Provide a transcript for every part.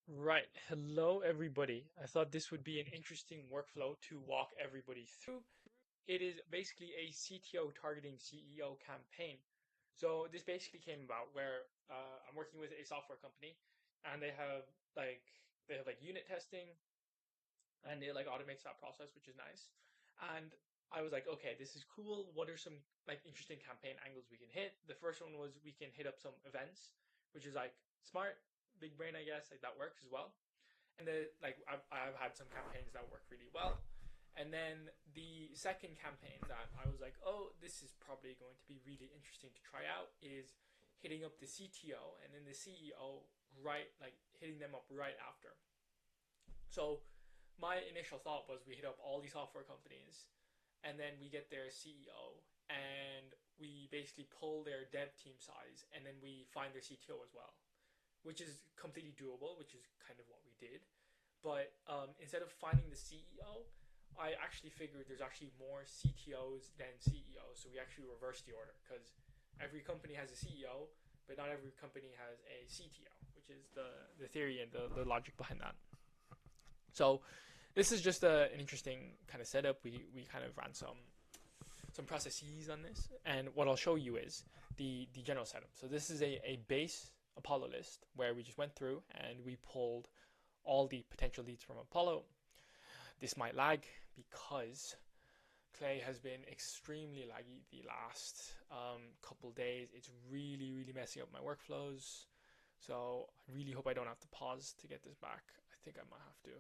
Right. Hello, everybody. I thought this would be an interesting workflow to walk everybody through. It is basically a CTO targeting CEO campaign. So this basically came about where I'm working with a software company, and like they have like unit testing, and it like automates that process, which is nice. And I was like, okay, this is cool. What are some like interesting campaign angles we can hit? The first one was we can hit up some events, which is like smart, big brain, I guess. Like that works as well. And then like I've had some campaigns that work really well. And then the second campaign that I was like, oh, this is probably going to be really interesting to try out is hitting up the CTO and then the CEO right like hitting them up right after. So my initial thought was we hit up all these software companies and then we get their CEO and we basically pull their dev team size and then we find their CTO as well, which is completely doable, which is kind of what we did. But instead of finding the CEO, I actually figured there's actually more CTOs than CEOs. So we actually reversed the order because every company has a CEO, but not every company has a CTO, which is the theory and the logic behind that. So this is just an interesting kind of setup. We kind of ran some processes on this, and what I'll show you is the general setup. So this is a base Apollo list where we just went through and we pulled all the potential leads from Apollo. This might lag because Clay has been extremely laggy the last couple days. It's really messing up my workflows. So I really hope I don't have to pause to get this back. I think I might have to.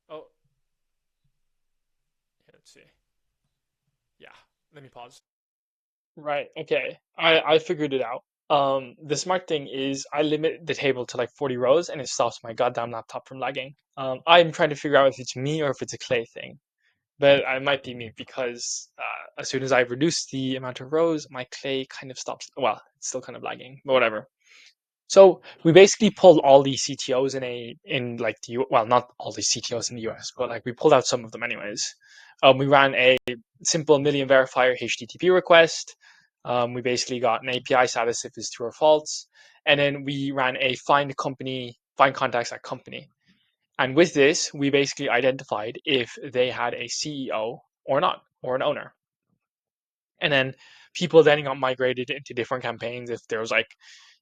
Oh, yeah, let's see. Yeah, let me pause. Right. Okay. I figured it out. The smart thing is I limit the table to like 40 rows and it stops my goddamn laptop from lagging. I'm trying to figure out if it's me or if it's a Clay thing, but it might be me because as soon as I reduce the amount of rows, my Clay kind of stops. Well, it's still kind of lagging, but whatever. So we basically pulled all these CTOs in like well, not all these CTOs in the US, but like we pulled out some of them anyways. We ran a simple million verifier HTTP request. We basically got an API status if it's true or false, and then we ran a find contacts at company. And with this, we basically identified if they had a CEO or not, or an owner. And then people then got migrated into different campaigns if there was like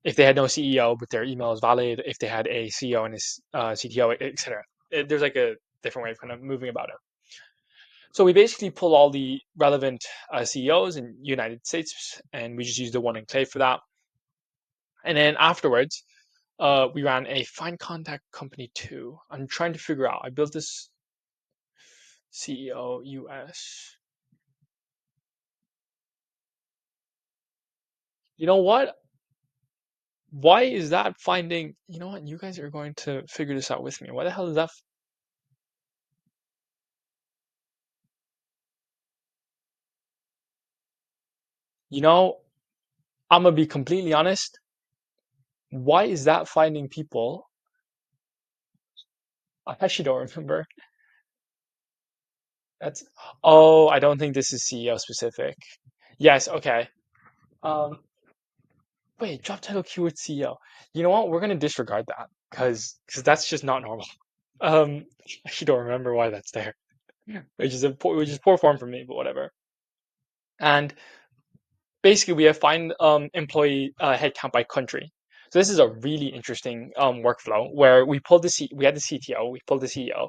if they had no CEO but their email is valid, if they had a CEO and a CTO, etc. There's like a different way of kind of moving about it. So we basically pull all the relevant CEOs in United States, and we just use the one in Clay for that. And then afterwards, we ran a find contact company too. I'm trying to figure out. I built this CEO US. You know what? Why is that finding? You know what? You guys are going to figure this out with me. Why the hell is that? You know, I'm gonna be completely honest. Why is that finding people? I actually don't remember. That's oh, I don't think this is CEO specific. Yes, okay. Um, wait, job title keyword CEO. You know what? We're gonna disregard that because that's just not normal. I actually don't remember why that's there, which is poor form for me, but whatever. And basically we have find employee headcount by country. So this is a really interesting workflow where we had the CTO, we pulled the CEO,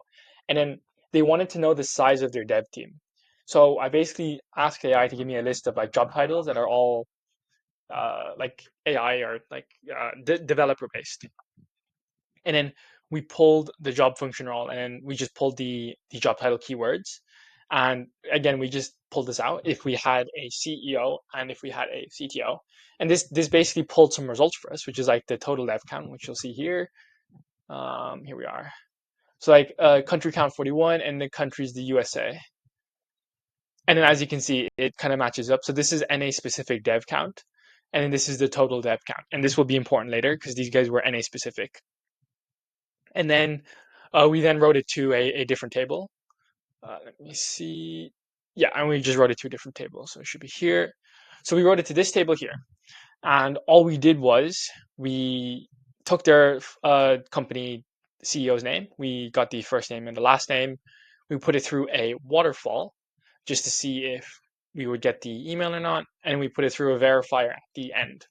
and then they wanted to know the size of their dev team. So I basically asked AI to give me a list of like job titles that are all like AI or like developer based, and then we pulled the job function role, and then we just pulled the job title keywords. And again, we just pulled this out if we had a CEO and if we had a CTO. And this basically pulled some results for us, which is like the total dev count, which you'll see here. Here we are. So like country count 41, and the country is the USA. And then as you can see, it kind of matches up. So this is NA specific dev count, and then this is the total dev count. And this will be important later because these guys were NA specific. And then we then wrote it to a different table. Let me see. Yeah, and we just wrote it to a different table. So it should be here. So we wrote it to this table here. And all we did was we took their company CEO's name. We got the first name and the last name. We put it through a waterfall just to see if we would get the email or not, and we put it through a verifier at the end.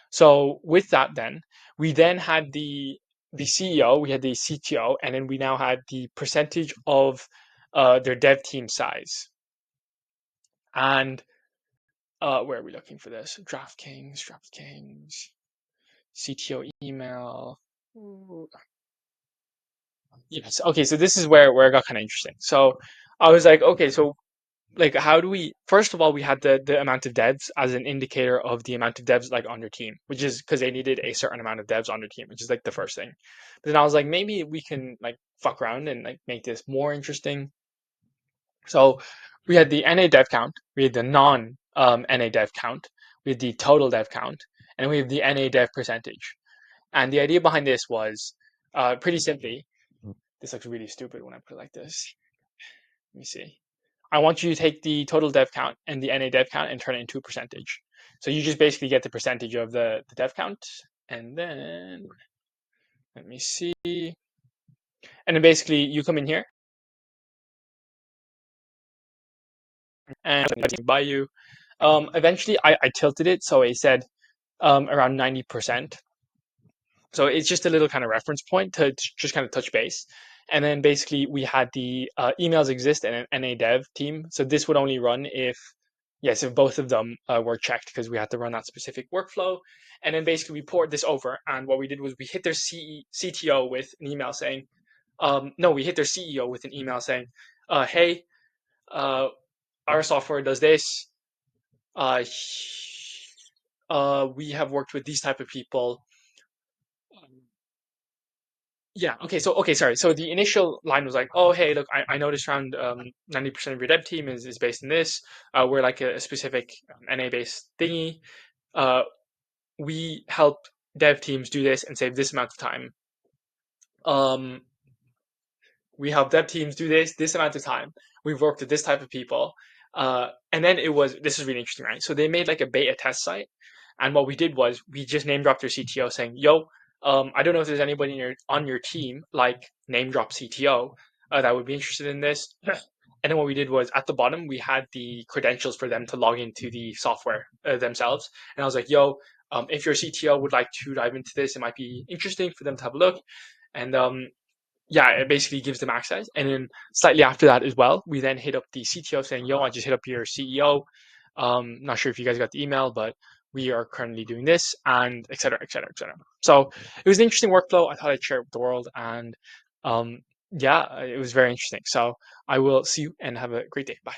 So with that, then we then had the CEO, we had the CTO, and then we now had the percentage of their dev team size. And where are we looking for this? DraftKings, CTO email. Yes. Okay. So this is where it got kind of interesting. So I was like, okay, so like how do we, first of all, we had the amount of devs as an indicator of the amount of devs like on their team, which is because they needed a certain amount of devs on their team, which is like the first thing. But then I was like, maybe we can like fuck around and like make this more interesting. So we had the NA dev count, we had the non NA dev count, we had the total dev count, and we have the NA dev percentage. And the idea behind this was pretty simply, this looks really stupid when I put it like this. Let me see. I want you to take the total dev count and the NA dev count and turn it into a percentage. So you just basically get the percentage of the dev count. And then, let me see. And then basically you come in here and by you. Eventually I tilted it. So I said around 90%. So it's just a little kind of reference point to just kind of touch base. And then basically we had the emails exist and an NA dev team. So this would only run if, yes, if both of them were checked because we had to run that specific workflow. And then basically we poured this over. And what we did was we hit their CTO with an email saying, no, we hit their CEO with an email saying, hey, our software does this. We have worked with these type of people. Yeah. Okay. So okay. Sorry. So the initial line was like, "Oh, hey, look, I noticed around 90% of your dev team is based in this. We're like a specific NA based thingy. Uh, we help dev teams do this and save this amount of time. Um, we help dev teams do this amount of time. We've worked with this type of people. And then it was, this is really interesting, right? So they made like a beta test site. And what we did was we just name dropped their CTO saying, yo, I don't know if there's anybody on your team, like name drop CTO, that would be interested in this. And then what we did was at the bottom, we had the credentials for them to log into the software themselves. And I was like, yo, if your CTO would like to dive into this, it might be interesting for them to have a look. And yeah, it basically gives them access. And then slightly after that as well, we then hit up the CTO saying, yo, I just hit up your CEO. Not sure if you guys got the email, but we are currently doing this and et cetera, et cetera, et cetera. So it was an interesting workflow. I thought I'd share it with the world. And yeah, it was very interesting. So I will see you and have a great day. Bye.